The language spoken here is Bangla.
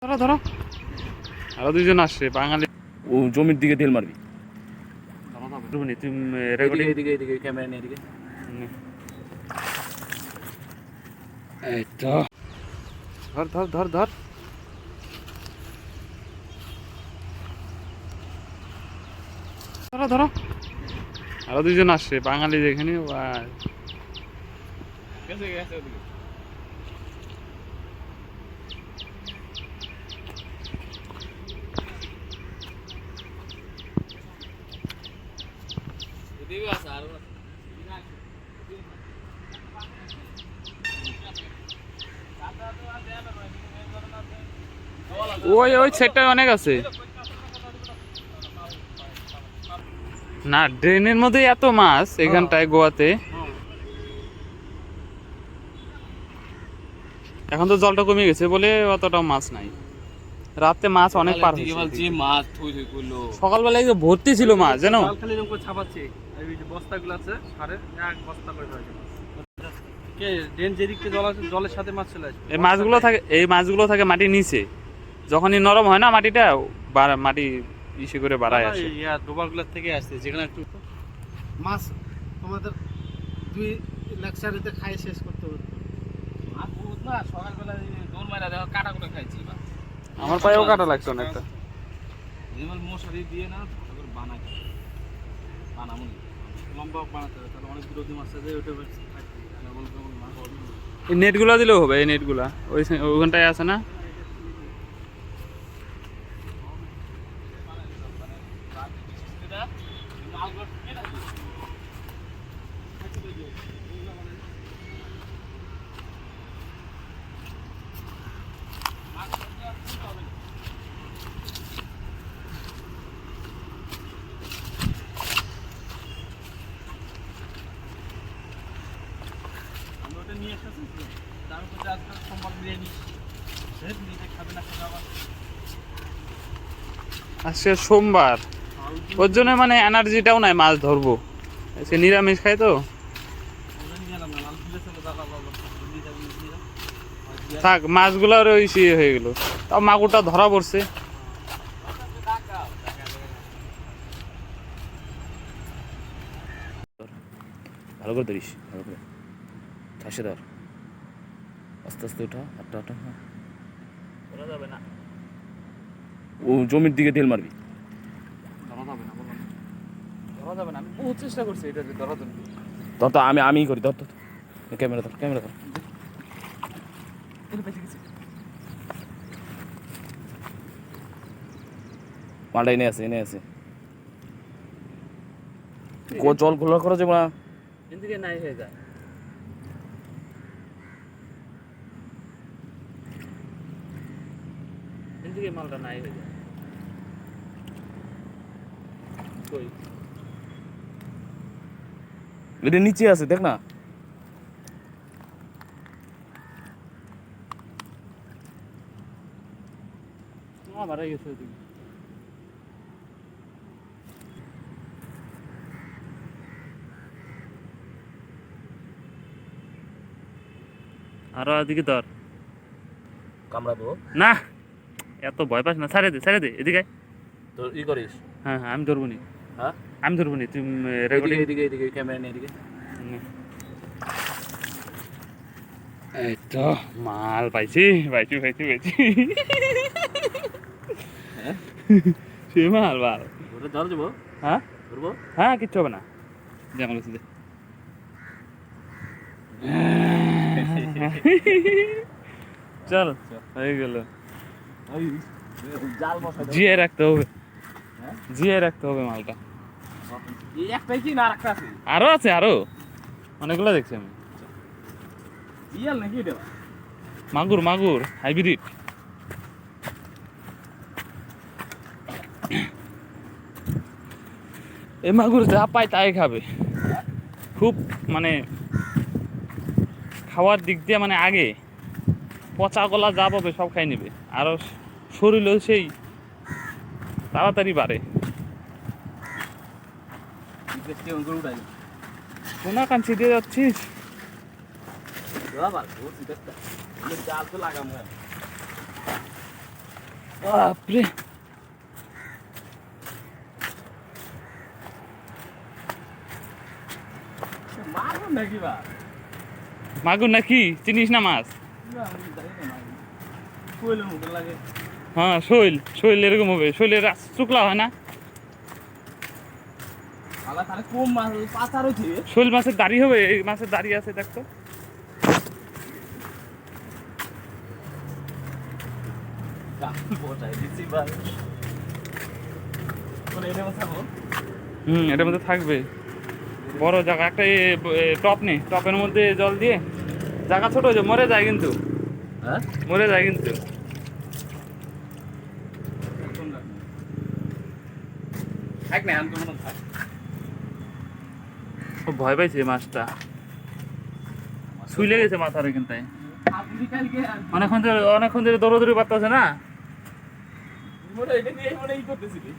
ধরো ধরো, আরো দুইজন আসছে বাঙালি। ও জমির দিকে তেল মারবি। তুমি রেকর্ডিং এদিকে এদিকে ক্যামেরা নিয়ে এদিকে। এই তো ধর ধর ধর ধর, ধরো ধরো, আরো দুইজন আসছে বাঙালি যেখানে। ওই ওই সেটটা অনেক আছে না, ড্রেনের মধ্যে এত মাছ এখানটায় গোয়াতে। এখন তো জলটা কমে গেছে বলে অতটা মাছ নাই। রাতে মাছ অনেক পার হয়েছে। সকালবেলায় ভর্তি ছিল মাছ, জানো। এই মাছগুলো থাকে মাটির নিচে। যখনই নরম হয় না মাটিটা, মাটি ইসে করে বাড়ায় আসে। ডোবাগুলোর থেকে আসছে যেখানে একটু মাছ তোমাদের 2 লেকচারেতে খাই শেষ করতে হতো। মাছ বহুত না, সকালবেলা দৌড় মারা দেখো কাটা কুটা খাইছি বা। আমার পায়েও কাটা লাগছে অনেকটা। যেমন মশারি দিয়ে না ভালো করে বানাই, বানাবো লম্বা বানাতে হবে, তাহলে অনেক বিরোধী মাছ আছে ওটা থাকবে। এই নেটগুলো দিলেও হবে, এই নেটগুলা ওইখানটায় আছে না। নিয়ে এসেছি আমি তো আজকে সোমবার বিরিয়ানি খাবে না খাবে। আজকে সোমবার, ওর জন্য মানে এনার্জিটাও নাই মাছ ধরবো। সে নিরামিষ খায় তো। থাক, মাছগুলোর ওই হয়ে গেল, তাও মাগুরটা ধরা পড়ছে। ভালো করে ধরিস, ভালো করে ঠাসে ধর, আস্তে আস্তে ওঠা, হাতটা ওঠা। ধরা যাবে না, ও জমির দিকে তেল মারবি। ধরা যাবে না, বলো না ধরা যাবে না। আমি বহুত চেষ্টা করছি এটা ধরার জন্য। ধর তো, আমি করি, ধর ধর ক্যামেরা ধর, ক্যামেরা ধর। মালটা এনে আছে, এনে আছে। জল ঘোলা করা যাবে না, এদিকে নাই হয়ে যায়। এদিকে মালটা নাই হয়ে যায়। কই এটা নিচে আছে, দেখ না। আমার গেছে ওদিকে। আরো এদিকে ধর। কামড়াবো না, এত ভয় পাস না, ছাড়ে দে ছাড়ে দে, এদিকে। তো ই করিস। হ্যাঁ হ্যাঁ, আমি ধরবো নি। হ্যাঁ, আমি ধরবো নি, তুমি রেকর্ডিং। এদিকে এদিকে ক্যামেরা নিয়ে এদিকে। এই তো মাল পাইছি পাইছি পাইছি পাইছি। সে মাল মাল ধর যাবো। হ্যাঁ ধরবো। হ্যাঁ, কিচ্ছু হবে না। যেমন আছে দে। চল, হয়ে গেল। জাল বসাই জিয়ে রাখতে হবে, জিয়ে রাখতে হবে মালটা। একটাই কি না আরেকটা আছে? আরো আছে, আরো অনেকগুলো দেখছি আমি। রিয়াল নাকি এটা? মাগুর মাগুর হাইব্রিড। এই মাগুর যা পায় তাই খাবে, খুব মানে খাওয়ার দিক দিয়ে মানে আগে পচা গলা যা পাবে সব খাই নেবে, আরো শরীরও সেই তাড়াতাড়ি বাড়ে। কোনা কাঞ্চি দিয়ে যাচ্ছিস? জাল তো লাগাম। বাপরে মাগুর নাকি বা মাগুর নাকি চিনিস না মাছ কোয়েলের মতো লাগে হ্যাঁ শৈল এরকম হবে শৈলের শুকলা হয় না আলা তারে কম মাছ পাতা রয়েছে শৈল মাছের দাড়ি হবে এই মাছের দাড়ি আছে দেখতো বসাই দিচ্ছি বা কোন এটা বসাবো এটার মধ্যে থাকবে বড় জায়গা একটা টপ নেই টপের মধ্যে জল দিয়ে জায়গা ছোট যে মরে যায় কিন্তু হ্যাঁ মরে যায় কিন্তু থাক না আমি কোনো থাক খুব ভয় পাইছে মাছটা শুইলে গেছে মাথার এখানটায় আপনি কালকে অনেকক্ষণ ধরে দৌড়াদৌড়ি পারতেছে না মনে এটা দিয়ে মনে ই করতেছিলি